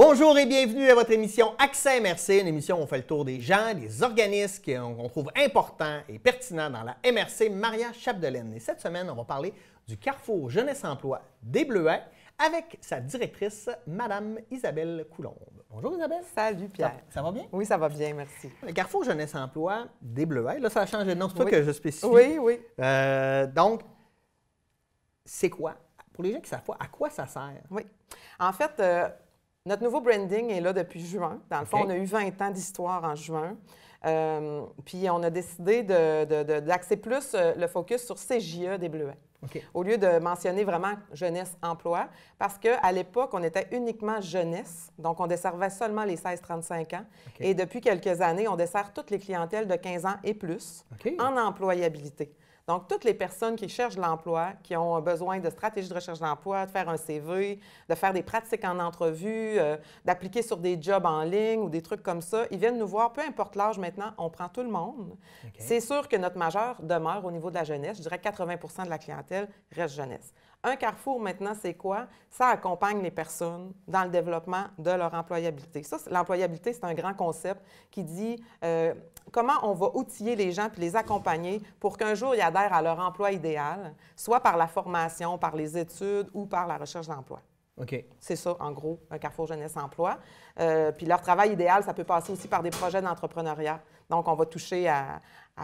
Bonjour et bienvenue à votre émission Accès MRC, une émission où on fait le tour des gens, des organismes qu'on trouve importants et pertinents dans la MRC Maria Chapdelaine. Et cette semaine, on va parler du Carrefour Jeunesse Emploi des Bleuets avec sa directrice, Mme Isabelle Coulombe. Bonjour Isabelle. Salut Pierre. Ça va bien? Oui, ça va bien, merci. Le Carrefour Jeunesse Emploi des Bleuets, là ça a changé de nom, c'est toi que je spécifie. Oui, oui. Donc, c'est quoi? Pour les gens qui ne savent pas, à quoi ça sert? Oui. En fait, notre nouveau branding est là depuis juin. Dans le fond, on a eu 20 ans d'histoire en juin. Puis on a décidé d'axer plus le focus sur CJE des Bleuets. Au lieu de mentionner vraiment jeunesse emploi, parce qu'à l'époque, on était uniquement jeunesse, donc on desservait seulement les 16-35 ans. Et depuis quelques années, on dessert toutes les clientèles de 15 ans et plus en employabilité. Donc, toutes les personnes qui cherchent de l'emploi, qui ont besoin de stratégies de recherche d'emploi, de faire un CV, de faire des pratiques en entrevue, d'appliquer sur des jobs en ligne ou des trucs comme ça, ils viennent nous voir, peu importe l'âge maintenant, on prend tout le monde. C'est sûr que notre majeur demeure au niveau de la jeunesse. Je dirais que 80 de la clientèle reste jeunesse. Un Carrefour, maintenant, c'est quoi? Ça accompagne les personnes dans le développement de leur employabilité. Ça, l'employabilité, c'est un grand concept qui dit comment on va outiller les gens puis les accompagner pour qu'un jour, ils adhèrent à leur emploi idéal, soit par la formation, par les études ou par la recherche d'emploi. C'est ça, en gros, un Carrefour Jeunesse Emploi. Puis leur travail idéal, ça peut passer aussi par des projets d'entrepreneuriat. Donc, on va toucher à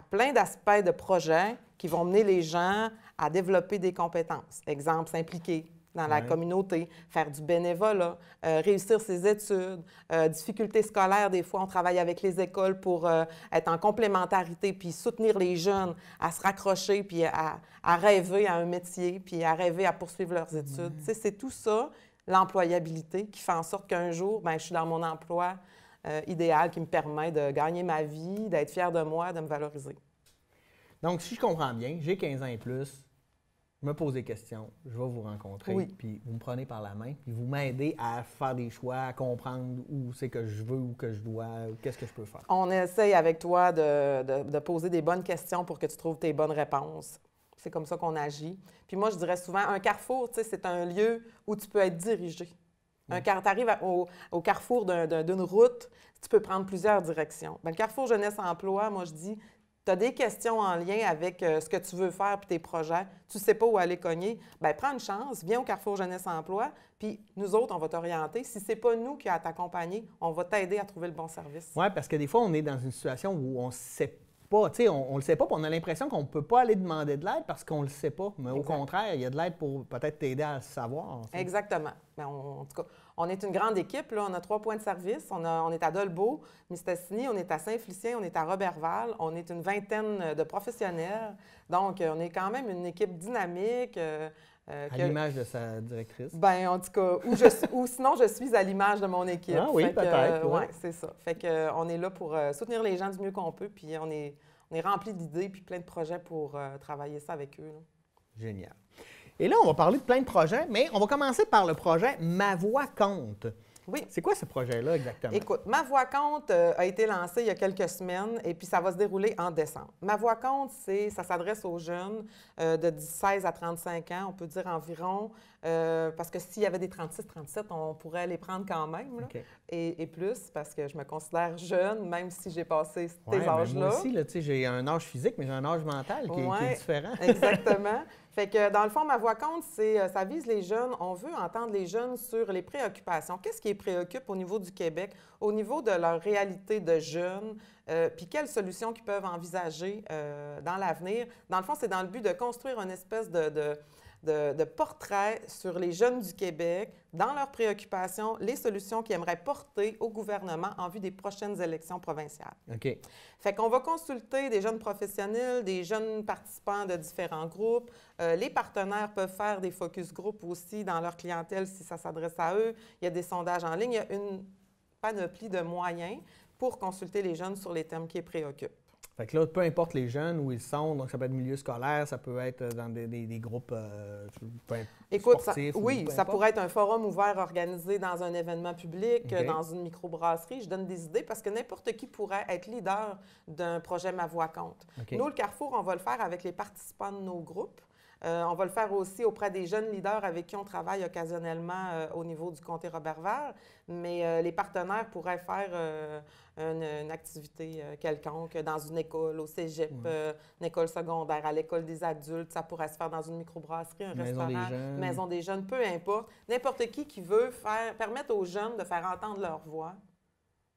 plein d'aspects de projets qui vont mener les gens à développer des compétences. Exemple, s'impliquer dans la communauté, faire du bénévolat, réussir ses études, difficultés scolaires. Des fois, on travaille avec les écoles pour être en complémentarité, puis soutenir les jeunes à se raccrocher, puis à rêver à un métier, puis à rêver à poursuivre leurs études. Tu sais, c'est tout ça, l'employabilité, qui fait en sorte qu'un jour, bien, je suis dans mon emploi idéal qui me permet de gagner ma vie, d'être fière de moi, de me valoriser. Donc, si je comprends bien, j'ai 15 ans et plus, je me pose des questions, je vais vous rencontrer, puis vous me prenez par la main, puis vous m'aidez à faire des choix, à comprendre où c'est que je veux ou que je dois, ou qu'est-ce que je peux faire. On essaye avec toi de poser des bonnes questions pour que tu trouves tes bonnes réponses. C'est comme ça qu'on agit. Puis moi, je dirais souvent, un carrefour, tu sais, c'est un lieu où tu peux être dirigé. Tu arrives au carrefour d'une route, tu peux prendre plusieurs directions. Bien, le Carrefour Jeunesse Emploi, moi, je dis, tu as des questions en lien avec ce que tu veux faire puis tes projets, tu ne sais pas où aller cogner, bien, prends une chance, viens au Carrefour Jeunesse Emploi, puis nous autres, on va t'orienter. Si ce n'est pas nous qui allons t'accompagner, on va t'aider à trouver le bon service. Oui, parce que des fois, on est dans une situation où on ne sait pas, tu sais, on ne le sait pas, puis on a l'impression qu'on ne peut pas aller demander de l'aide parce qu'on ne le sait pas. Mais au contraire, il y a de l'aide pour peut-être t'aider à le savoir. Exactement. Bien, en tout cas, on est une grande équipe. Là. On a 3 points de service. On est à Dolbeau, Mistassini, on est à Saint-Félicien, on est à Roberval. On est une vingtaine de professionnels. Donc, on est quand même une équipe dynamique. À l'image de sa directrice. Bien, en tout cas, ou sinon, je suis à l'image de mon équipe. Ah oui, peut-être. Oui, c'est ça. Fait qu'on est là pour soutenir les gens du mieux qu'on peut, puis on est rempli d'idées puis plein de projets pour travailler ça avec eux. Là. Génial. Et là, on va parler de plein de projets, mais on va commencer par le projet Ma Voix compte. Oui. C'est quoi ce projet-là exactement? Écoute, Ma Voix compte a été lancé il y a quelques semaines et puis ça va se dérouler en décembre. Ma Voix compte, ça s'adresse aux jeunes de 16 à 35 ans, on peut dire environ, parce que s'il y avait des 36-37, on pourrait les prendre quand même, là, et plus, parce que je me considère jeune, même si j'ai passé ces âges-là. Moi aussi, là, j'ai un âge physique, mais j'ai un âge mental qui est différent. Exactement. Fait que, dans le fond, Ma Voix compte, ça vise les jeunes. On veut entendre les jeunes sur les préoccupations. Qu'est-ce qui les préoccupe au niveau du Québec, au niveau de leur réalité de jeunes, puis quelles solutions qu'ils peuvent envisager dans l'avenir. Dans le fond, c'est dans le but de construire une espèce de portrait sur les jeunes du Québec, dans leurs préoccupations, les solutions qu'ils aimeraient porter au gouvernement en vue des prochaines élections provinciales. OK. Fait qu'on va consulter des jeunes professionnels, des jeunes participants de différents groupes. Les partenaires peuvent faire des focus group aussi dans leur clientèle si ça s'adresse à eux. Il y a des sondages en ligne. Il y a une panoplie de moyens pour consulter les jeunes sur les thèmes qui les préoccupent. Fait que là, peu importe les jeunes où ils sont, donc ça peut être milieu scolaire, ça peut être dans des groupes Écoute, sportifs. Oui, ça pourrait être un forum ouvert organisé dans un événement public, dans une microbrasserie. Je donne des idées parce que n'importe qui pourrait être leader d'un projet Ma Voix compte. Nous, le Carrefour, on va le faire avec les participants de nos groupes. On va le faire aussi auprès des jeunes leaders avec qui on travaille occasionnellement au niveau du comté Roberval, mais les partenaires pourraient faire une activité quelconque dans une école, au cégep, une école secondaire, à l'école des adultes. Ça pourrait se faire dans une microbrasserie, un restaurant, maison des jeunes, peu importe. N'importe qui veut permettre aux jeunes de faire entendre leur voix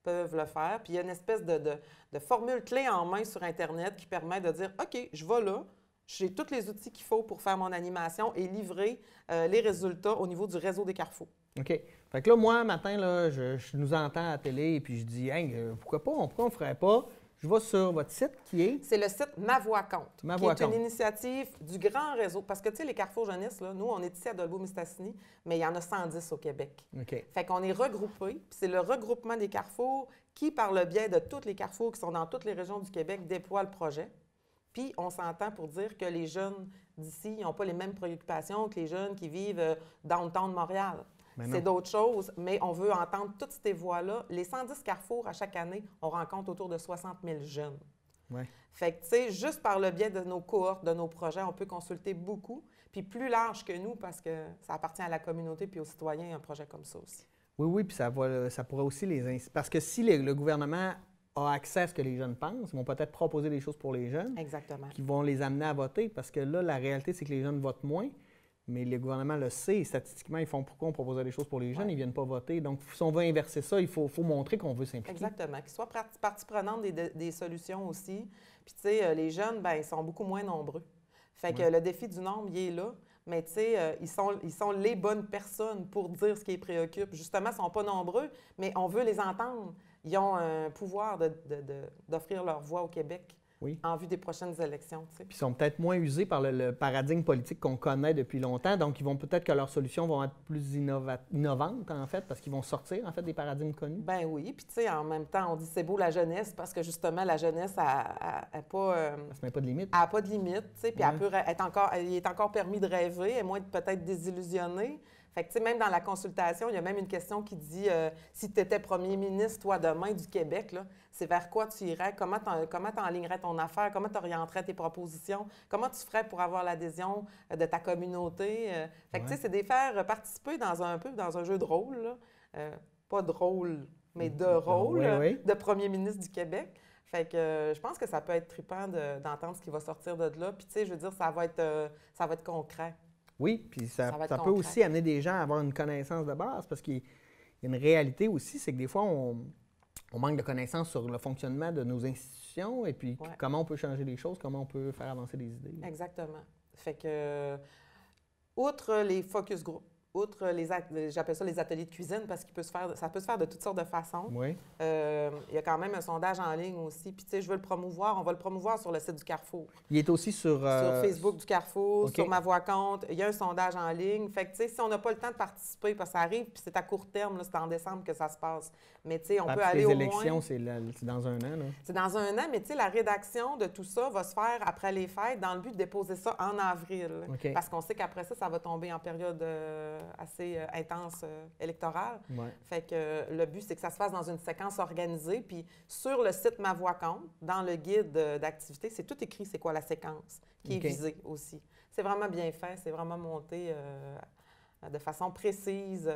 peuvent le faire. Puis il y a une espèce de formule clé en main sur Internet qui permet de dire « OK, je vais là, j'ai tous les outils qu'il faut pour faire mon animation et livrer les résultats au niveau du réseau des carrefours. » OK. Fait que là, moi, matin, là, je nous entends à la télé et puis je dis, hey, pourquoi on ne ferait pas? Je vais sur votre site qui est. C'est le site Ma Voix compte. Ma Voix compte. Qui est une initiative du grand réseau. Parce que, tu sais, les carrefours jeunesse, là, nous, on est ici à Dolbeau-Mistassini, mais il y en a 110 au Québec. OK. Fait qu'on est regroupés. Puis c'est le regroupement des carrefours qui, par le biais de tous les carrefours qui sont dans toutes les régions du Québec, déploie le projet. Puis on s'entend pour dire que les jeunes d'ici n'ont pas les mêmes préoccupations que les jeunes qui vivent downtown de Montréal. C'est d'autres choses, mais on veut entendre toutes ces voix-là. Les 110 carrefours, à chaque année, on rencontre autour de 60 000 jeunes. Ouais. Fait que, tu sais, juste par le biais de nos cohortes, de nos projets, on peut consulter beaucoup, puis plus large que nous, parce que ça appartient à la communauté puis aux citoyens, un projet comme ça aussi. Oui, puis ça pourrait aussi parce que si le gouvernement a accès à ce que les jeunes pensent, ils vont peut-être proposer des choses pour les jeunes. Exactement. Qui vont les amener à voter, parce que là, la réalité, c'est que les jeunes votent moins. Mais le gouvernement le sait, statistiquement, ils font pourquoi on propose des choses pour les jeunes, ils ne viennent pas voter. Donc, si on veut inverser ça, il faut montrer qu'on veut s'impliquer. Exactement. Qu'ils soient partie prenante des solutions aussi. Puis, tu sais, les jeunes, bien, ils sont beaucoup moins nombreux. Fait que le défi du nombre, il est là. Mais, tu sais, ils sont les bonnes personnes pour dire ce qui les préoccupe. Justement, ils ne sont pas nombreux, mais on veut les entendre. Ils ont un pouvoir d'offrir leur voix au Québec. Oui. En vue des prochaines élections. Tu sais. Puis ils sont peut-être moins usés par le paradigme politique qu'on connaît depuis longtemps. Donc, ils vont peut-être que leurs solutions vont être plus innovantes, en fait, parce qu'ils vont sortir, en fait, des paradigmes connus. Ben oui. Puis, tu sais, en même temps, on dit c'est beau la jeunesse parce que, justement, la jeunesse n'a pas... elle se met pas de limite. Elle n'a pas de limite, tu sais. Puis, il est encore permis de rêver, et moins de peut-être désillusionner. Fait que, tu sais, même dans la consultation, il y a même une question qui dit si tu étais premier ministre, toi, demain, du Québec, là, c'est vers quoi tu irais? Comment tu enlignerais ton affaire? Comment tu orienterais tes propositions? Comment tu ferais pour avoir l'adhésion de ta communauté? Fait que, tu sais, c'est de les faire participer dans un jeu de rôle, là. Pas de rôle, mais de rôle de premier ministre du Québec. Fait que je pense que ça peut être trippant d'entendre ce qui va sortir de là. Puis, tu sais, je veux dire, ça va être concret. Oui, puis ça peut aussi amener des gens à avoir une connaissance de base, parce qu'il y a une réalité aussi, c'est que des fois, on manque de connaissances sur le fonctionnement de nos institutions et puis comment on peut changer les choses, comment on peut faire avancer des idées. Exactement. Fait que, outre les focus group, outre j'appelle ça les ateliers de cuisine parce que ça peut se faire de toutes sortes de façons. Oui. Il y a quand même un sondage en ligne aussi. Puis, tu sais, je veux le promouvoir. On va le promouvoir sur le site du Carrefour. Il est aussi sur Facebook du Carrefour, sur Ma Voix compte. Il y a un sondage en ligne. Fait que, tu sais, si on n'a pas le temps de participer, parce que ça arrive, puis c'est à court terme, là, c'est en décembre que ça se passe. Mais, tu sais, on peut aller au moins... Les élections, c'est dans un an, là. C'est dans un an, mais, tu sais, la rédaction de tout ça va se faire après les fêtes dans le but de déposer ça en avril. Okay. Parce qu'on sait qu'après ça, ça va tomber en période assez intense électorale. Ouais. Fait que le but, c'est que ça se fasse dans une séquence organisée. Puis sur le site Ma Voix compte, dans le guide d'activité, c'est tout écrit c'est quoi la séquence qui est visée aussi. C'est vraiment bien fait, c'est vraiment monté de façon précise.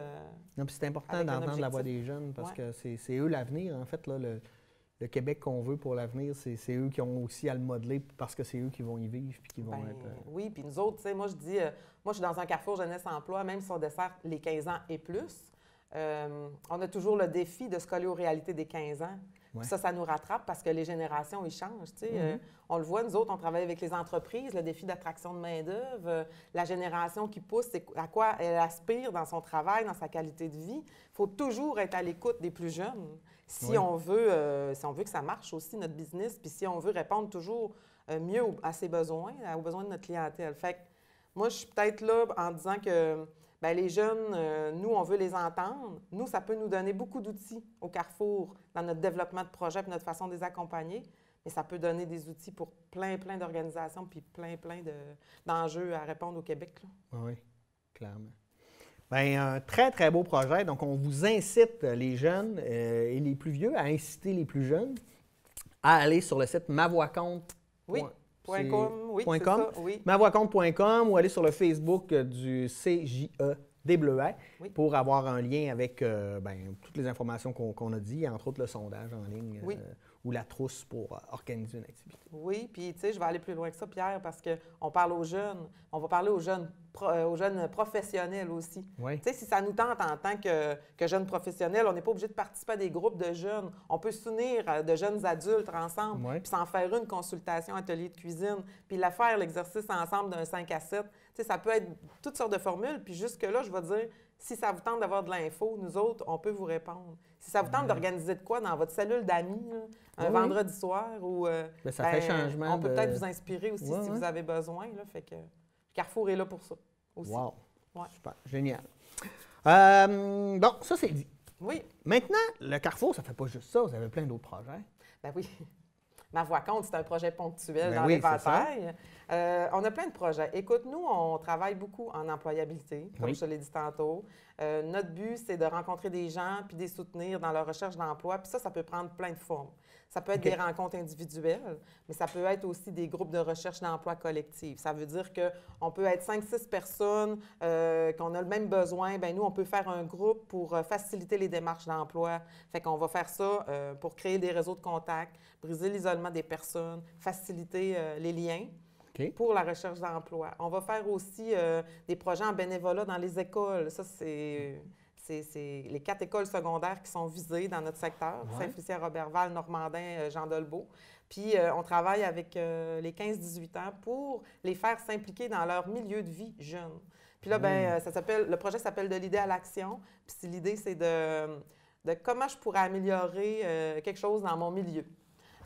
Non, puis c'est important d'entendre la voix des jeunes parce que c'est eux l'avenir. En fait, là, le Québec qu'on veut pour l'avenir, c'est eux qui ont aussi à le modeler parce que c'est eux qui vont y vivre puis qui vont être... Oui, puis nous autres, tu sais, moi, je dis... moi, je suis dans un Carrefour Jeunesse-Emploi, même si on dessert les 15 ans et plus. On a toujours le défi de se coller aux réalités des 15 ans. Ouais. Ça nous rattrape parce que les générations, ils changent. Tu sais. On le voit, nous autres, on travaille avec les entreprises, le défi d'attraction de main-d'œuvre, la génération qui pousse, c'est à quoi elle aspire dans son travail, dans sa qualité de vie. Il faut toujours être à l'écoute des plus jeunes si on veut que ça marche aussi, notre business, puis si on veut répondre toujours mieux à ses besoins, aux besoins de notre clientèle. Fait que moi, je suis peut-être là en disant que bien, les jeunes, nous, on veut les entendre. Nous, ça peut nous donner beaucoup d'outils au Carrefour dans notre développement de projet et notre façon de les accompagner. mais ça peut donner des outils pour plein d'organisations puis plein d'enjeux à répondre au Québec, là. Oui, clairement. Bien, un très, très beau projet. Donc, on vous incite, les jeunes et les plus vieux, à inciter les plus jeunes à aller sur le site mavoicompte. Oui, .com, oui, c'est .com, ça, oui. mavoicompte.com ou aller sur le Facebook du CJE des Bleuets Oui. pour avoir un lien avec toutes les informations qu'on a dit, entre autres le sondage en ligne Oui. ou la trousse pour organiser une activité. Oui, puis tu sais, je vais aller plus loin que ça, Pierre, parce qu'on parle aux jeunes. On va parler aux jeunes professionnels aussi. Oui. Tu sais, si ça nous tente en tant que jeunes professionnels, on n'est pas obligé de participer à des groupes de jeunes. On peut s'unir de jeunes adultes ensemble, Oui. puis s'en faire une consultation, atelier de cuisine, puis la faire l'exercice ensemble d'un 5 à 7. Tu sais, ça peut être toutes sortes de formules, puis jusque-là, je vais dire, si ça vous tente d'avoir de l'info, nous autres, on peut vous répondre. Si ça vous tente d'organiser de quoi dans votre cellule d'amis, là, un vendredi soir, ou Ça fait changement on peut peut-être vous inspirer aussi si vous avez besoin. Là, fait que Carrefour est là pour ça aussi. Wow! Ouais. Super, génial. Bon, ça c'est dit. Oui, Maintenant, le Carrefour, ça ne fait pas juste ça, vous avez plein d'autres projets. ben oui. Ma voix compte, c'est un projet ponctuel Ben dans oui, l'éventail. On a plein de projets. Écoute, nous, on travaille beaucoup en employabilité, comme Oui. je te l'ai dit tantôt. Notre but, c'est de rencontrer des gens puis de les soutenir dans leur recherche d'emploi. Puis ça peut prendre plein de formes. Ça peut être OK. des rencontres individuelles, mais ça peut être aussi des groupes de recherche d'emploi collectifs. Ça veut dire qu'on peut être 5-6 personnes, qu'on a le même besoin. Bien, nous, on peut faire un groupe pour faciliter les démarches d'emploi. Fait qu'on va faire ça pour créer des réseaux de contacts, briser l'isolement des personnes, faciliter les liens. OK. Pour la recherche d'emploi. On va faire aussi des projets en bénévolat dans les écoles. Ça, c'est les 4 écoles secondaires qui sont visées dans notre secteur, Ouais. Saint-Félicien-Roberval, Normandin, Jean Dolbeau. Puis, on travaille avec les 15-18 ans pour les faire s'impliquer dans leur milieu de vie jeune. Puis là, le projet s'appelle « De l'idée à l'action ». Puis l'idée, c'est de comment je pourrais améliorer quelque chose dans mon milieu.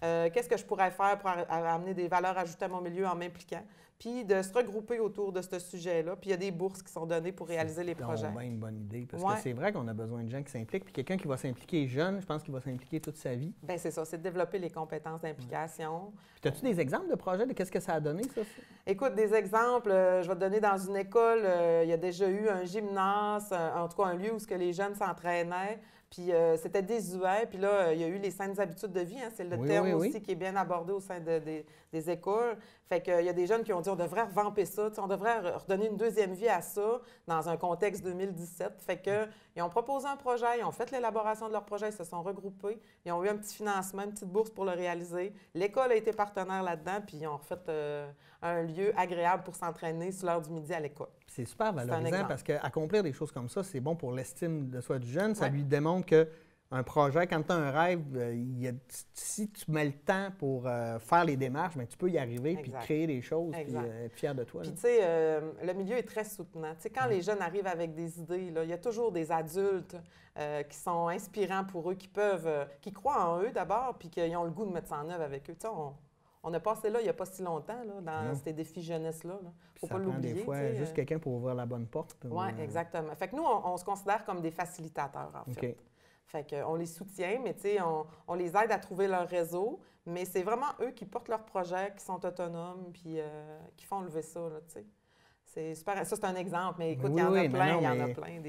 Qu'est-ce que je pourrais faire pour amener des valeurs ajoutées à mon milieu en m'impliquant? Puis de se regrouper autour de ce sujet-là. Puis il y a des bourses qui sont données pour réaliser les projets. C'est une bonne idée, parce Ouais. que c'est vrai qu'on a besoin de gens qui s'impliquent. Puis quelqu'un qui va s'impliquer jeune, je pense qu'il va s'impliquer toute sa vie. Bien, c'est ça, c'est de développer les compétences d'implication. Puis as-tu des exemples de projets de qu'est-ce que ça a donné, ça? Écoute, des exemples, je vais te donner dans une école, il y a déjà eu un gymnase, en tout cas un lieu où ce que les jeunes s'entraînaient. Puis c'était désuet. Puis là, il y a eu les saines habitudes de vie. Hein, c'est le terme aussi qui est bien abordé au sein des écoles. Fait qu'il y a des jeunes qui ont dit on devrait revamper ça, on devrait redonner une deuxième vie à ça dans un contexte 2017. Fait qu'ils ont proposé un projet, ils ont fait l'élaboration de leur projet, ils se sont regroupés, ils ont eu un petit financement, une petite bourse pour le réaliser. L'école a été partenaire là-dedans, puis ils ont refait un lieu agréable pour s'entraîner sur l'heure du midi à l'école. C'est super valorisant exemple. parce qu'accomplir des choses comme ça, c'est bon pour l'estime de soi du jeune. Ça Ouais. lui démontre qu'un projet, quand tu as un rêve, si tu mets le temps pour faire les démarches, bien, tu peux y arriver puis Exact. créer des choses puis Exact. être fier de toi. Puis, là. tu sais, le milieu est très soutenant. Tu sais, quand les jeunes arrivent avec des idées, là, il y a toujours des adultes qui sont inspirants pour eux, qui croient en eux d'abord, puis qu'ils ont le goût de mettre ça en œuvre avec eux. Tu sais, on a passé là il n'y a pas si longtemps, là, dans Non. ces défis jeunesse-là. Il ne Puis faut ça pas prend l'oublier. des fois tu sais, juste quelqu'un pour ouvrir la bonne porte. Oui, exactement. Fait que nous, on se considère comme des facilitateurs, en fait. OK. Fait qu'on les soutient, mais tu sais, on les aide à trouver leur réseau, mais c'est vraiment eux qui portent leurs projets, qui sont autonomes, puis qui font lever ça, là, tu sais. C'est super. Ça, c'est un exemple, mais écoute, il y en a plein, il y en a plein.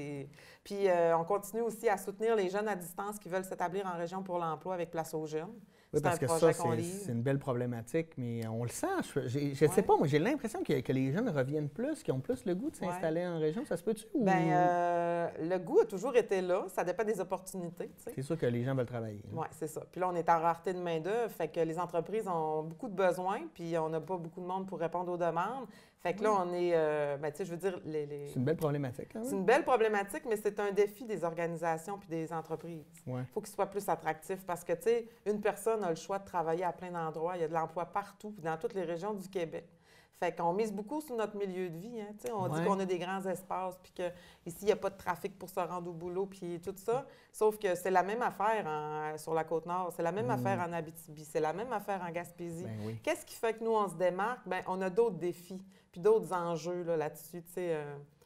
Puis on continue aussi à soutenir les jeunes à distance qui veulent s'établir en région pour l'emploi avec Place aux jeunes. Oui, parce un que projet ça, qu'on c'est livre. une belle problématique, mais on le sent. Je ne sais pas, moi, j'ai l'impression que les jeunes reviennent plus, qu'ils ont plus le goût de s'installer en région. Ça se peut-tu? Ou... Bien, le goût a toujours été là. Ça dépend des opportunités, tu sais. C'est sûr que les gens veulent travailler. Oui, c'est ça. Puis là, on est en rareté de main-d'œuvre, fait que les entreprises ont beaucoup de besoins, puis on n'a pas beaucoup de monde pour répondre aux demandes. Fait que là, on est, ben, tu sais, je veux dire, C'est une belle problématique. Hein? c'est une belle problématique, mais c'est un défi des organisations puis des entreprises. Ouais. Il faut qu'ils soient plus attractifs parce que, tu sais, une personne a le choix de travailler à plein d'endroits. Il y a de l'emploi partout, puis dans toutes les régions du Québec. Fait qu'on mise beaucoup sur notre milieu de vie. Hein, tu sais, on dit qu'on a des grands espaces, puis qu'ici, il n'y a pas de trafic pour se rendre au boulot, puis tout ça. Sauf que c'est la même affaire sur la Côte-Nord, c'est la même affaire en Abitibi, c'est la même affaire en Gaspésie. Ben oui. Qu'est-ce qui fait que nous, on se démarque? Bien, on a d'autres défis, puis d'autres enjeux là-dessus. Tu sais,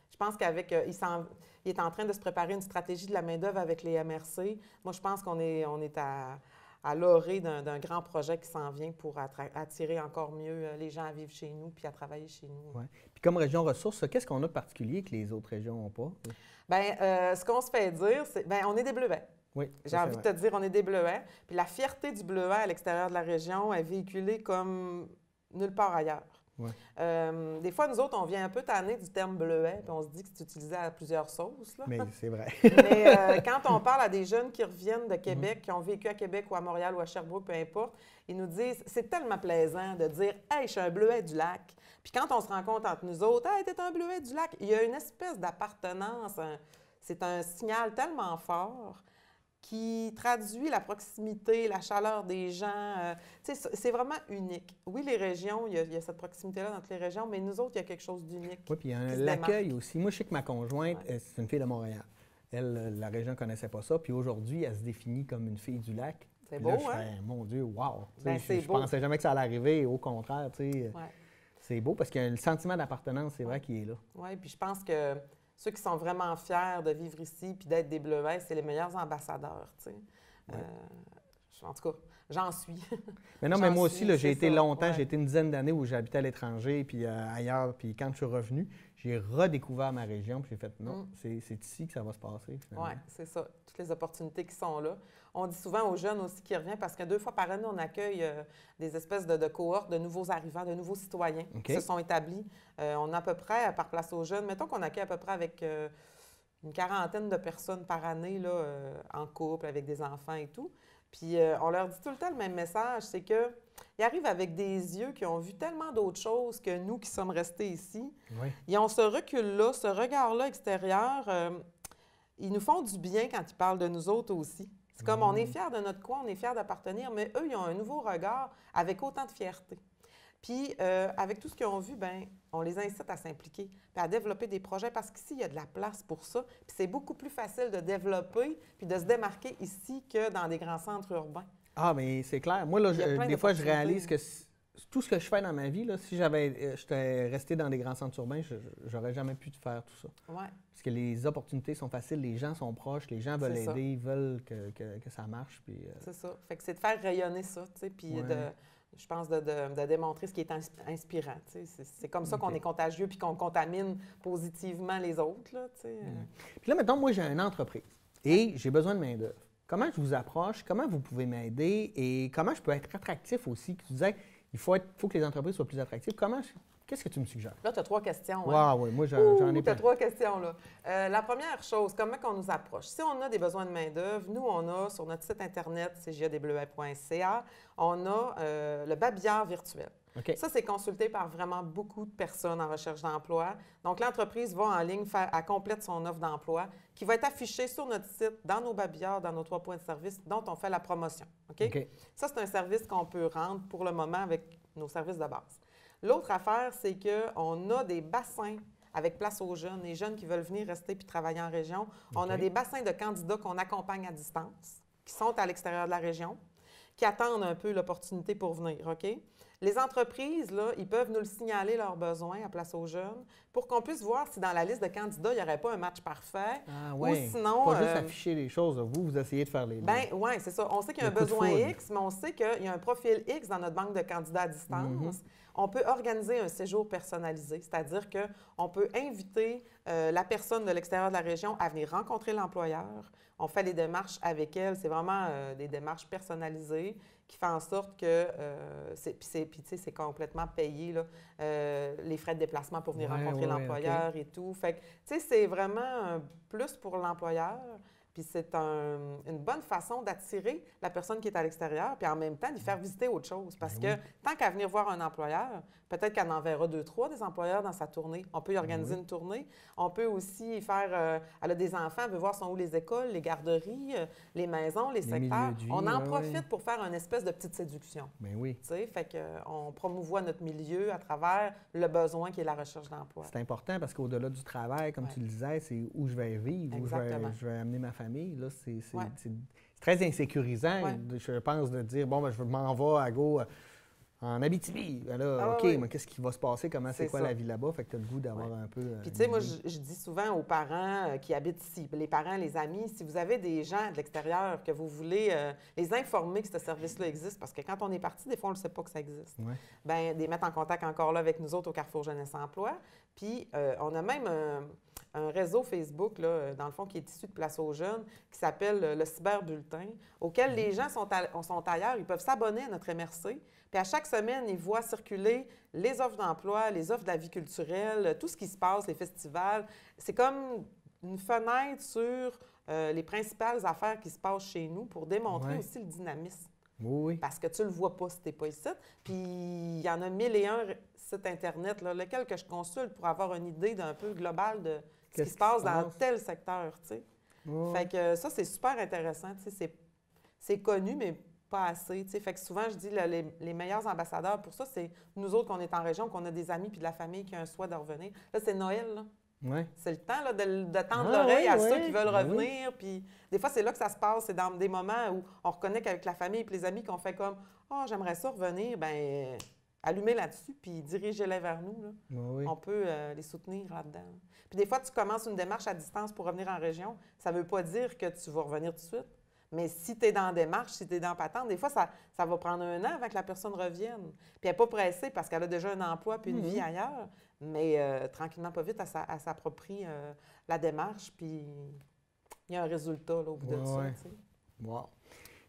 je pense qu'avec... il est en train de se préparer une stratégie de la main-d'œuvre avec les MRC. Moi, je pense qu'on est à à l'orée d'un grand projet qui s'en vient pour attirer encore mieux les gens à vivre chez nous puis à travailler chez nous. Ouais. Puis comme région ressource, qu'est-ce qu'on a de particulier que les autres régions n'ont pas? Bien, ce qu'on se fait dire, c'est bien, on est des Bleuets. Oui, j'ai envie de te dire, on est des Bleuets. Puis la fierté du Bleuet à l'extérieur de la région est véhiculée comme nulle part ailleurs. Ouais. Des fois, nous autres, on vient un peu tanner du terme bleuet, puis on se dit que c'est utilisé à plusieurs sauces. Là. Mais c'est vrai. Mais quand on parle à des jeunes qui reviennent de Québec, qui ont vécu à Québec ou à Montréal ou à Sherbrooke, peu importe, ils nous disent c'est tellement plaisant de dire hey, je suis un Bleuet du lac. Puis quand on se rencontre entre nous autres, hey, t'es un Bleuet du lac, il y a une espèce d'appartenance. C'est un signal tellement fort qui traduit la proximité, la chaleur des gens. C'est vraiment unique. Oui, les régions, il y a cette proximité-là dans toutes les régions, mais nous autres, il y a quelque chose d'unique. Oui, puis il y a l'accueil aussi. Moi, je sais que ma conjointe, c'est une fille de Montréal. Elle, la région ne connaissait pas ça. Puis aujourd'hui, elle se définit comme une fille du lac. C'est beau, là, hein? Mon Dieu, wow! Ben, je ne pensais jamais que ça allait arriver. Au contraire, tu sais. C'est beau parce qu'il y a le sentiment d'appartenance, c'est vrai, qui est là. Oui, puis je pense que ceux qui sont vraiment fiers de vivre ici puis d'être des Bleuets, c'est les meilleurs ambassadeurs, tu sais. En tout cas, j'en suis. Mais non, mais moi aussi, j'ai été longtemps, j'ai été une dizaine d'années où j'habitais à l'étranger puis ailleurs. Puis quand je suis revenu, j'ai redécouvert ma région puis j'ai fait non, c'est ici que ça va se passer, finalement. Oui, c'est ça. Toutes les opportunités qui sont là. On dit souvent aux jeunes aussi qui reviennent, parce que 2 fois par année, on accueille des espèces de cohortes de nouveaux arrivants, de nouveaux citoyens qui se sont établis. On a à peu près, par Place aux jeunes, mettons qu'on accueille à peu près avec une quarantaine de personnes par année là, en couple, avec des enfants et tout. Puis on leur dit tout le temps le même message, c'est qu'ils arrivent avec des yeux qui ont vu tellement d'autres choses que nous qui sommes restés ici. Oui. Ils ont ce recul-là, ce regard-là extérieur. Ils nous font du bien quand ils parlent de nous autres aussi. C'est comme on est fiers de notre coin, on est fiers d'appartenir, mais eux, ils ont un nouveau regard avec autant de fierté. Puis, avec tout ce qu'ils ont vu, bien, on les incite à s'impliquer, puis à développer des projets, parce qu'ici, il y a de la place pour ça. Puis c'est beaucoup plus facile de développer puis de se démarquer ici que dans des grands centres urbains. Ah, mais c'est clair. Moi, là, des fois, je réalise que tout ce que je fais dans ma vie, là, si j'étais resté dans des grands centres urbains, j'aurais jamais pu faire tout ça. Ouais. Parce que les opportunités sont faciles, les gens sont proches, les gens veulent aider, ils veulent que ça marche. Puis, c'est ça. Fait que c'est de faire rayonner ça, tu sais, puis je pense de démontrer ce qui est inspirant. C'est comme ça qu'on est contagieux puis qu'on contamine positivement les autres. Là, Puis là, maintenant, moi, j'ai une entreprise et j'ai besoin de main-d'œuvre. Comment je vous approche? Comment vous pouvez m'aider? Et comment je peux être attractif aussi? Tu disais, il faut que les entreprises soient plus attractives. Qu'est-ce que tu me suggères? Là, tu as 3 questions. Oui, moi, j'en ai plein. Tu as 3 questions, là. La première chose, comment on nous approche? Si on a des besoins de main-d'œuvre, nous, on a sur notre site Internet, cgadesbleuets.ca, on a le babillard virtuel. Okay. Ça, c'est consulté par vraiment beaucoup de personnes en recherche d'emploi. Donc, l'entreprise va en ligne, elle complète son offre d'emploi qui va être affichée sur notre site, dans nos babillards, dans nos 3 points de service dont on fait la promotion. Okay? Ça, c'est un service qu'on peut rendre pour le moment avec nos services de base. L'autre affaire, c'est qu'on a des bassins avec Place aux jeunes, les jeunes qui veulent venir rester puis travailler en région. On a des bassins de candidats qu'on accompagne à distance, qui sont à l'extérieur de la région, qui attendent un peu l'opportunité pour venir, OK? Les entreprises, là, ils peuvent nous le signaler leurs besoins à Place aux jeunes pour qu'on puisse voir si dans la liste de candidats, il n'y aurait pas un match parfait. Ah oui, ou sinon, pas juste afficher les choses. Vous essayez de faire les... Bien, oui, c'est ça. On sait qu'il y a un besoin X, mais on sait qu'il y a un profil X dans notre banque de candidats à distance. On peut organiser un séjour personnalisé, c'est-à-dire qu'on peut inviter la personne de l'extérieur de la région à venir rencontrer l'employeur. On fait les démarches avec elle. C'est vraiment des démarches personnalisées qui font en sorte que c'est complètement payé, là, les frais de déplacement pour venir rencontrer l'employeur et tout. Fait que, tu sais, c'est vraiment un plus pour l'employeur. Puis c'est une bonne façon d'attirer la personne qui est à l'extérieur, puis en même temps, d'y faire visiter autre chose. Parce que tant qu'à venir voir un employeur, peut-être qu'elle en verra 2, 3 des employeurs dans sa tournée. On peut y organiser une tournée. On peut aussi faire... elle a des enfants, elle veut voir sont où les écoles, les garderies, les maisons, les secteurs. On en profite pour faire une espèce de petite séduction. Bien oui. Tu sais, fait qu'on promouvoit notre milieu à travers le besoin qui est la recherche d'emploi. C'est important parce qu'au-delà du travail, comme tu le disais, c'est où je vais vivre, où je vais amener ma famille. Là, c'est très insécurisant, je pense, de dire, bon, ben, je m'en vais à go en Abitibi. Ben là, OK, mais qu'est-ce qui va se passer? Comment c'est quoi la vie là-bas? Fait que tu as le goût d'avoir un peu... Puis tu sais, moi, je dis souvent aux parents qui habitent ici, les parents, les amis, si vous avez des gens de l'extérieur que vous voulez les informer que ce service-là existe, parce que quand on est parti, des fois, on ne sait pas que ça existe. Bien, les mettre en contact encore là avec nous autres au Carrefour Jeunesse Emploi. Puis on a même un réseau Facebook, là, dans le fond, qui est issu de Place aux Jeunes, qui s'appelle le Cyberbulletin, auquel les gens sont ailleurs, ils peuvent s'abonner à notre MRC. Puis à chaque semaine, ils voient circuler les offres d'emploi, les offres de la vie culturelle, tout ce qui se passe, les festivals. C'est comme une fenêtre sur les principales affaires qui se passent chez nous pour démontrer aussi le dynamisme. Oui. Parce que tu ne le vois pas si tu n'es pas ici. Puis il y en a 1001 sites Internet, là, lequel que je consulte pour avoir une idée d'un peu globale de ce qui se passe dans tel secteur. Tu sais. Fait que ça, c'est super intéressant. Tu sais, c'est connu, mais pas assez. Tu sais. Fait que souvent, je dis les meilleurs ambassadeurs pour ça, c'est nous autres qu'on est en région, qu'on a des amis puis de la famille qui ont un souhait de revenir. Là, c'est Noël. Là. C'est le temps là, de tendre l'oreille à ceux qui veulent revenir. Puis des fois, c'est là que ça se passe. C'est dans des moments où on reconnaît qu'avec la famille et les amis qu'on fait comme « Ah, j'aimerais ça revenir », bien, allumez là-dessus puis dirigez-les vers nous. Là. On peut les soutenir là-dedans. Puis des fois, tu commences une démarche à distance pour revenir en région. Ça ne veut pas dire que tu vas revenir tout de suite. Mais si tu es dans la démarche, si tu es dans patente, des fois, ça va prendre 1 an avant que la personne revienne. Puis elle n'est pas pressée parce qu'elle a déjà un emploi puis une vie ailleurs. Mais tranquillement, pas vite, elle s'approprie la démarche. Puis il y a un résultat là, au bout de ça. Tu sais. Wow.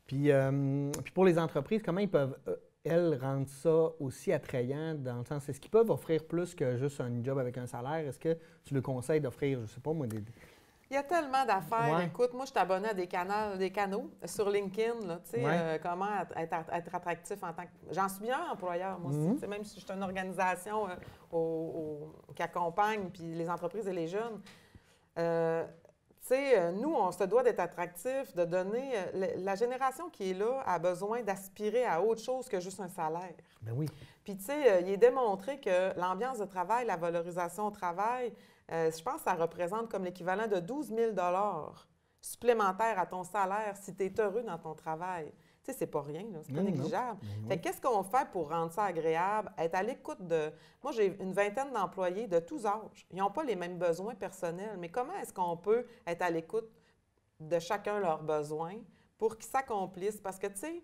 Puis pour les entreprises, comment ils peuvent, elles, rendre ça aussi attrayant dans le sens, est-ce qu'ils peuvent offrir plus que juste un job avec un salaire? Est-ce que tu le conseilles d'offrir, je ne sais pas moi, Il y a tellement d'affaires. Écoute, moi, je suis abonnée à des canaux sur LinkedIn, là, tu sais, comment être attractif en tant que... J'en suis bien employeur, moi aussi. Même si je suis une organisation qui accompagne puis les entreprises et les jeunes. Tu sais, nous, on se doit d'être attractif, de donner... La génération qui est là a besoin d'aspirer à autre chose que juste un salaire. Ben oui. Puis, tu sais, il est démontré que l'ambiance de travail, la valorisation au travail, je pense que ça représente comme l'équivalent de 12 000 supplémentaires à ton salaire si tu es heureux dans ton travail. Tu sais, c'est pas rien, c'est pas négligeable. Fait qu'est-ce qu'on fait pour rendre ça agréable? Être à l'écoute de... Moi, j'ai une vingtaine d'employés de tous âges. Ils n'ont pas les mêmes besoins personnels, mais comment est-ce qu'on peut être à l'écoute de chacun leurs besoins pour qu'ils s'accomplissent? Parce que, tu sais,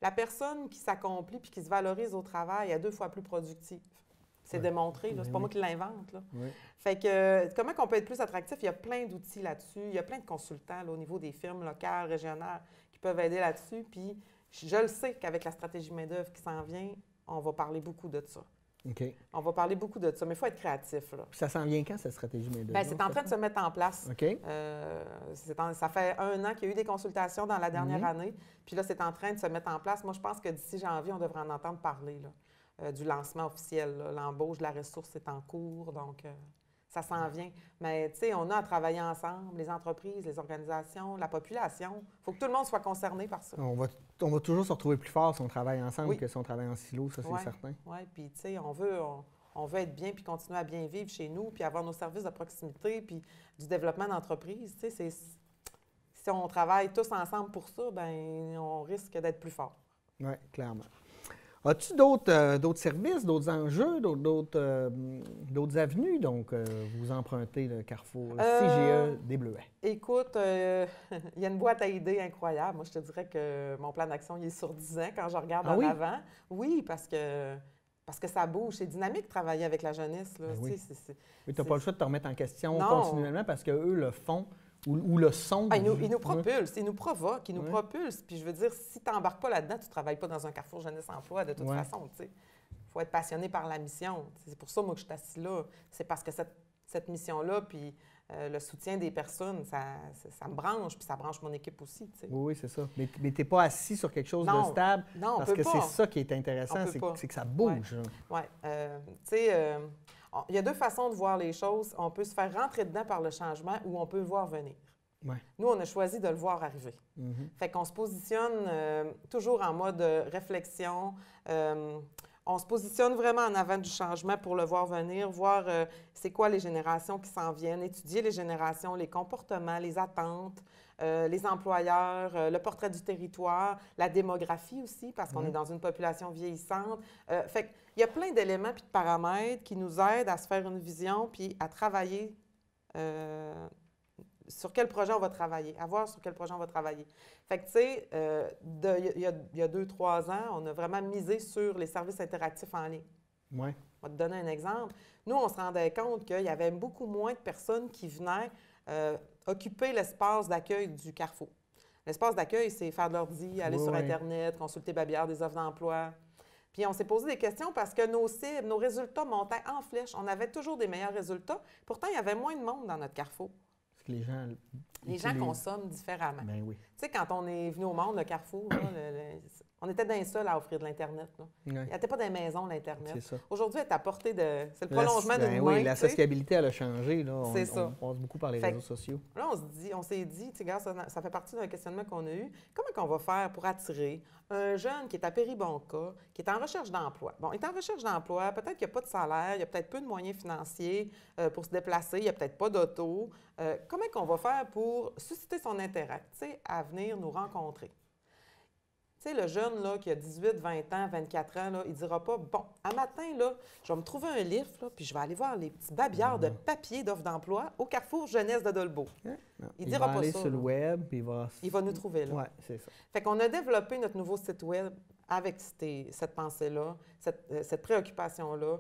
la personne qui s'accomplit puis qui se valorise au travail est 2 fois plus productive. C'est démontré, là. C'est pas moi qui l'invente. Là. Fait que comment on peut être plus attractif? Il y a plein d'outils là-dessus. Il y a plein de consultants là, au niveau des firmes locales, régionales qui peuvent aider là-dessus. Puis je le sais qu'avec la stratégie main-d'œuvre qui s'en vient, on va parler beaucoup de ça. OK. On va parler beaucoup de ça, mais il faut être créatif. Là. Puis ça s'en vient quand, cette stratégie main-d'œuvre? Bien, c'est en train de se mettre en place. OK. Ça fait 1 an qu'il y a eu des consultations dans la dernière année. Puis là, c'est en train de se mettre en place. Moi, je pense que d'ici janvier, on devrait en entendre parler. Là. Du lancement officiel. L'embauche de la ressource est en cours, donc ça s'en vient. Mais tu sais, on a à travailler ensemble, les entreprises, les organisations, la population. Il faut que tout le monde soit concerné par ça. On va toujours se retrouver plus fort si on travaille ensemble que si on travaille en silo, ça c'est certain. Oui, puis tu sais, on veut être bien puis continuer à bien vivre chez nous, puis avoir nos services de proximité, puis du développement d'entreprise. Tu sais, si on travaille tous ensemble pour ça, bien, on risque d'être plus fort. Oui, clairement. As-tu d'autres services, d'autres enjeux, d'autres avenues, donc, vous empruntez le Carrefour, le CGE des Bleuets? Écoute, il y a une boîte à idées incroyable. Moi, je te dirais que mon plan d'action, il est sur 10 ans quand je regarde en avant. Oui, parce que ça bouge. C'est dynamique de travailler avec la jeunesse. Là. Oui, tu n'as pas le choix de te remettre en question continuellement parce qu'eux le font. Ou le son. Ils nous propulsent, ils nous provoquent, ils nous propulsent. Puis je veux dire, si tu n'embarques pas là-dedans, tu ne travailles pas dans un Carrefour Jeunesse Emploi de toute façon. Il faut être passionné par la mission. C'est pour ça, moi, que je suis assis là. C'est parce que cette mission-là, puis le soutien des personnes, ça me branche, puis ça branche mon équipe aussi. T'sais. Oui, c'est ça. Mais tu n'es pas assis sur quelque chose de stable. Non, parce que c'est ça qui est intéressant, c'est que ça bouge. Oui. Tu sais, il y a 2 façons de voir les choses. On peut se faire rentrer dedans par le changement ou on peut le voir venir. Ouais. Nous, on a choisi de le voir arriver. Fait qu'on se positionne toujours en mode réflexion. On se positionne vraiment en avant du changement pour le voir venir, voir c'est quoi les générations qui s'en viennent, étudier les générations, les comportements, les attentes, les employeurs, le portrait du territoire, la démographie aussi, parce qu'on est dans une population vieillissante. Fait qu'il y a plein d'éléments puis de paramètres qui nous aident à se faire une vision puis à travailler sur quel projet on va travailler, à voir sur quel projet on va travailler. Fait que, tu sais, il y a 2-3 ans, on a vraiment misé sur les services interactifs en ligne. Oui. On va te donner un exemple. Nous, on se rendait compte qu'il y avait beaucoup moins de personnes qui venaient occuper l'espace d'accueil du Carrefour. L'espace d'accueil, c'est faire de l'ordi, aller sur Internet, consulter Babillard, des offres d'emploi. Puis on s'est posé des questions parce que nos cibles, nos résultats montaient en flèche. On avait toujours des meilleurs résultats. Pourtant, il y avait moins de monde dans notre Carrefour. Parce que les gens consomment différemment. Ben oui. Tu sais, quand on est venu au monde, le Carrefour, là, on était d'un seul à offrir de l'Internet. Il n'y avait pas des maisons, l'Internet. C'est ça. Aujourd'hui, elle est à portée de... C'est le prolongement d'une main. Oui, la sociabilité, elle a changé. C'est ça. On passe beaucoup par les réseaux sociaux. Là, on s'est dit, tu sais, ça fait partie d'un questionnement qu'on a eu. Comment on va faire pour attirer un jeune qui est à Péribonka, qui est en recherche d'emploi? Bon, il est en recherche d'emploi, peut-être qu'il n'y a pas de salaire, il y a peut-être peu de moyens financiers pour se déplacer, il n'y a peut-être pas d'auto. Comment on va faire pour susciter son intérêt, tu sais, à venir nous rencontrer? Tu sais, le jeune là, qui a 18, 20 ans, 24 ans, là, il ne dira pas, bon, un matin, là, je vais me trouver un livre, là, puis je vais aller voir les petits babillards de papier d'offres d'emploi au Carrefour Jeunesse de Dolbeau. Il dira va pas aller ça. sur le web, puis il va nous trouver là. Oui, c'est ça. Fait qu'on a développé notre nouveau site web avec cette pensée-là, cette préoccupation-là.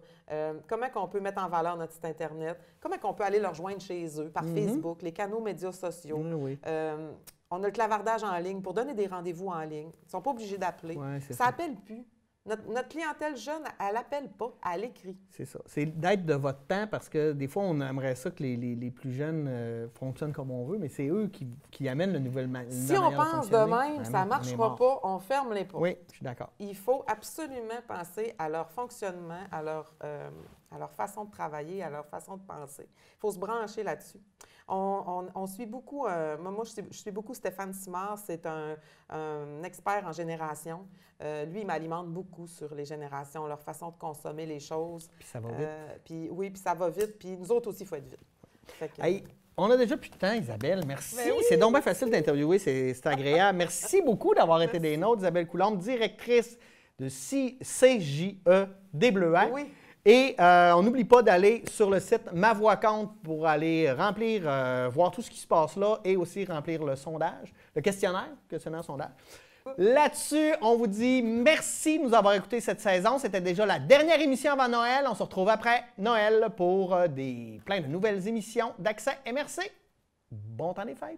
Comment on peut mettre en valeur notre site Internet? Comment on peut aller leur rejoindre chez eux par Facebook, les canaux médias sociaux? On a le clavardage en ligne pour donner des rendez-vous en ligne. Ils ne sont pas obligés d'appeler. Ça n'appelle plus. Notre clientèle jeune, elle n'appelle pas, elle écrit. C'est ça. C'est d'être de votre temps parce que des fois, on aimerait ça que les plus jeunes fonctionnent comme on veut, mais c'est eux qui amènent le nouvel Si on pense de même, ça ne marchera pas, on ferme les portes. Oui, je suis d'accord. Il faut absolument penser à leur fonctionnement, à leur façon de travailler, à leur façon de penser. Il faut se brancher là-dessus. On suit beaucoup, moi je suis beaucoup Stéphane Simard, c'est un expert en génération. Lui, il m'alimente beaucoup sur les générations, leur façon de consommer les choses. Puis ça va vite. Puis ça va vite. Puis nous autres aussi, il faut être vite. Hey, on a déjà plus de temps, Isabelle. Merci. Ben oui. C'est donc bien facile d'interviewer, c'est agréable. Merci beaucoup d'avoir été des nôtres, Isabelle Coulombe, directrice de CJE des Bleuets. Oui. Et on n'oublie pas d'aller sur le site Ma Voix Compte pour aller remplir, voir tout ce qui se passe là et aussi remplir le sondage, le questionnaire sondage. Là-dessus, on vous dit merci de nous avoir écoutés cette saison. C'était déjà la dernière émission avant Noël. On se retrouve après Noël pour plein de nouvelles émissions d'Accès MRC. Bon temps des fêtes!